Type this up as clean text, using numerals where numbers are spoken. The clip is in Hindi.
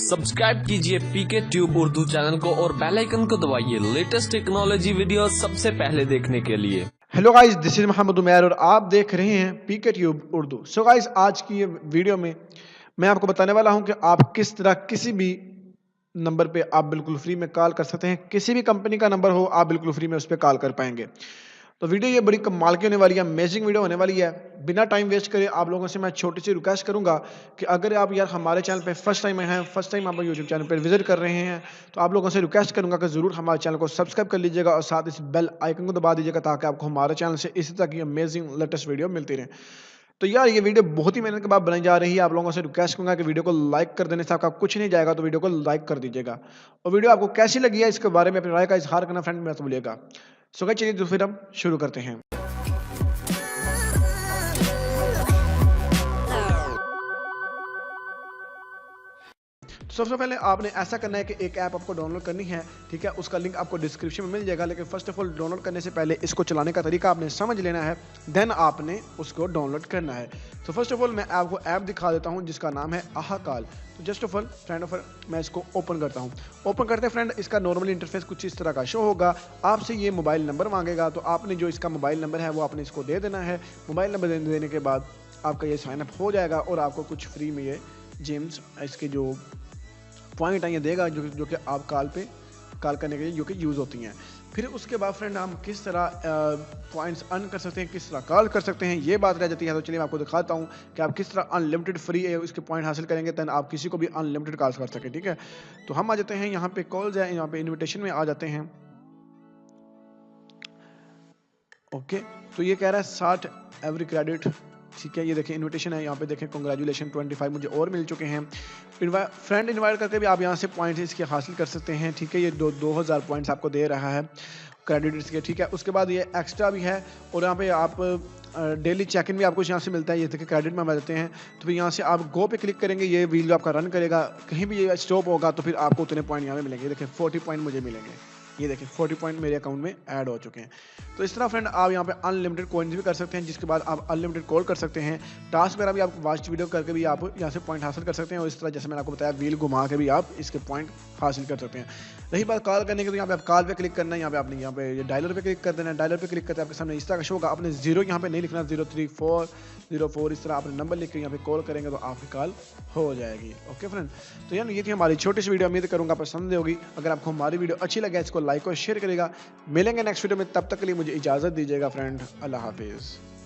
सब्सक्राइब कीजिए पीके ट्यूब उर्दू चैनल को और बेल आइकन को दबाइए लेटेस्ट टेक्नोलॉजी वीडियो सबसे पहले देखने के लिए। Hello guys, this is Mohammad Umair और आप देख रहे हैं PK tube Urdu. So guys, आज की ये वीडियो में मैं आपको बताने वाला हूं कि आप किस तरह किसी भी नंबर पे आप बिल्कुल फ्री में कॉल कर सकते हैं। किसी भी कंपनी का नंबर हो, आप बिल्कुल फ्री में उस पर कॉल कर पाएंगे। तो वीडियो ये बड़ी कमाल की होने वाली है, अमेजिंग वीडियो होने वाली है। बिना टाइम वेस्ट करे आप लोगों से मैं छोटी सी रिक्वेस्ट करूंगा कि अगर आप यार हमारे चैनल पे फर्स्ट टाइम आए हैं, फर्स्ट टाइम आप यूट्यूब चैनल पे विजिट कर रहे हैं, तो आप लोगों से रिक्वेस्ट करूंगा कि जरूर हमारे चैनल को सब्सक्राइब कर लीजिएगा और साथ इस बेल आइकन को दबा दीजिएगा ताकि आपको हमारे चैनल से इसी तरह की अमेजिंग लेटेस्ट वीडियो मिलती रहे। तो यार ये वीडियो बहुत ही मेहनत के बाद बनाई जा रही है। आप लोगों से रिक्वेस्ट करूंगा कि वीडियो को लाइक कर देने से आपका कुछ नहीं जाएगा, तो वीडियो को लाइक कर दीजिएगा। और वीडियो आपको कैसी लगी है इसके बारे में अपनी राय का इजहार करना फ्रेंड मत भूलिएगा। सो गाइस, चलिए तो फिर हम शुरू करते हैं। सबसे पहले आपने ऐसा करना है कि एक ऐप आपको डाउनलोड करनी है, ठीक है। उसका लिंक आपको डिस्क्रिप्शन में मिल जाएगा, लेकिन फर्स्ट ऑफ ऑल डाउनलोड करने से पहले इसको चलाने का तरीका आपने समझ लेना है, देन आपने उसको डाउनलोड करना है। तो फर्स्ट ऑफ ऑल मैं आपको ऐप दिखा देता हूं जिसका नाम है आहा कॉल। तो just of all friend of मैं इसको ओपन करता हूं। ओपन करते फ्रेंड, इसका नॉर्मली इंटरफेस कुछ इस तरह का शो होगा। आपसे ये मोबाइल नंबर मांगेगा, तो आपने जो इसका मोबाइल नंबर है वो आपने इसको दे देना है। मोबाइल नंबर देने के बाद आपका ये साइनअप हो जाएगा और आपको कुछ फ्री में ये जेम्स इसके जो पॉइंट है ये देगा जो कि आप कॉल करने के लिए जो कि यूज़ होती हैं। फिर उसके बाद फ्रेंड हम किस तरह पॉइंट्स अर्न कर सकते हैं, किस तरह कॉल कर सकते हैं, ये बात रह जाती है। तो चलिए मैं आपको दिखाता हूँ कि आप किस तरह अनलिमिटेड फ्री इसके पॉइंट हासिल करेंगे, तब आप किसी को भी अनलिमिटेड कॉल कर सकें, ठीक है। तो हम आ जाते हैं यहाँ पे कॉल्स है, यहाँ पे इन्विटेशन में आ जाते हैं। ओके, तो ये कह रहा है 60 एवरी क्रेडिट, ठीक है। ये देखें इनविटेशन है, यहाँ पे देखें कांग्रेचुलेशन 25 मुझे और मिल चुके हैं। फ्रेंड इनवाइट करके भी आप यहाँ से पॉइंट्स इसके हासिल कर सकते हैं, ठीक है। ये 2000 पॉइंट्स आपको दे रहा है क्रेडिट्स के, ठीक है। उसके बाद ये एक्स्ट्रा भी है और यहाँ पे आप डेली चेक इन भी आपको यहाँ से मिलता है। ये देखिए क्रेडिट में आ जाते हैं, तो फिर यहाँ से आप गो पे क्लिक करेंगे, ये व्हील आपका रन करेगा। कहीं भी ये स्टॉप होगा तो फिर आपको उतने पॉइंट यहाँ पे मिलेंगे। देखिए 40 पॉइंट मुझे मिलेंगे, ये देखिए 40 पॉइंट मेरे अकाउंट में ऐड हो चुके हैं। तो इस तरह फ्रेंड आप यहाँ पे अनलिमिटेड कॉइन्स भी कर सकते हैं, जिसके बाद आप अनलिमिटेड कॉल कर सकते हैं। टास्क वगैरह भी आप वॉच वीडियो करके भी आप यहाँ से पॉइंट हासिल कर सकते हैं। और इस तरह जैसे मैंने आपको बताया व्हील घुमा के भी आप इसके पॉइंट हासिल कर सकते हैं। रही बात कॉल करने की, तो यहाँ पे आप कॉल पे क्लिक करना है। यहाँ पे आपने यहाँ पे डायलर पे क्लिक कर देना है। डायलर पे क्लिक करते आपके सामने इस तरह का शो होगा। आपने 0 यहाँ पे नहीं लिखना, 03404 इस तरह आपने नंबर लिख के यहाँ पे कॉल करेंगे तो आपकी कॉल हो जाएगी। ओके फ्रेंड, तो यार ये थी हमारी छोटी सी वीडियो। उम्मीद करूँगा पसंद होगी। अगर आपको हमारी वीडियो अच्छी लगे इसको लाइक और शेयर करेगा। मिलेंगे नेक्स्ट वीडियो में, तब तक के लिए मुझे इजाज़त दीजिएगा फ्रेंड। अल्लाह हाफिज़।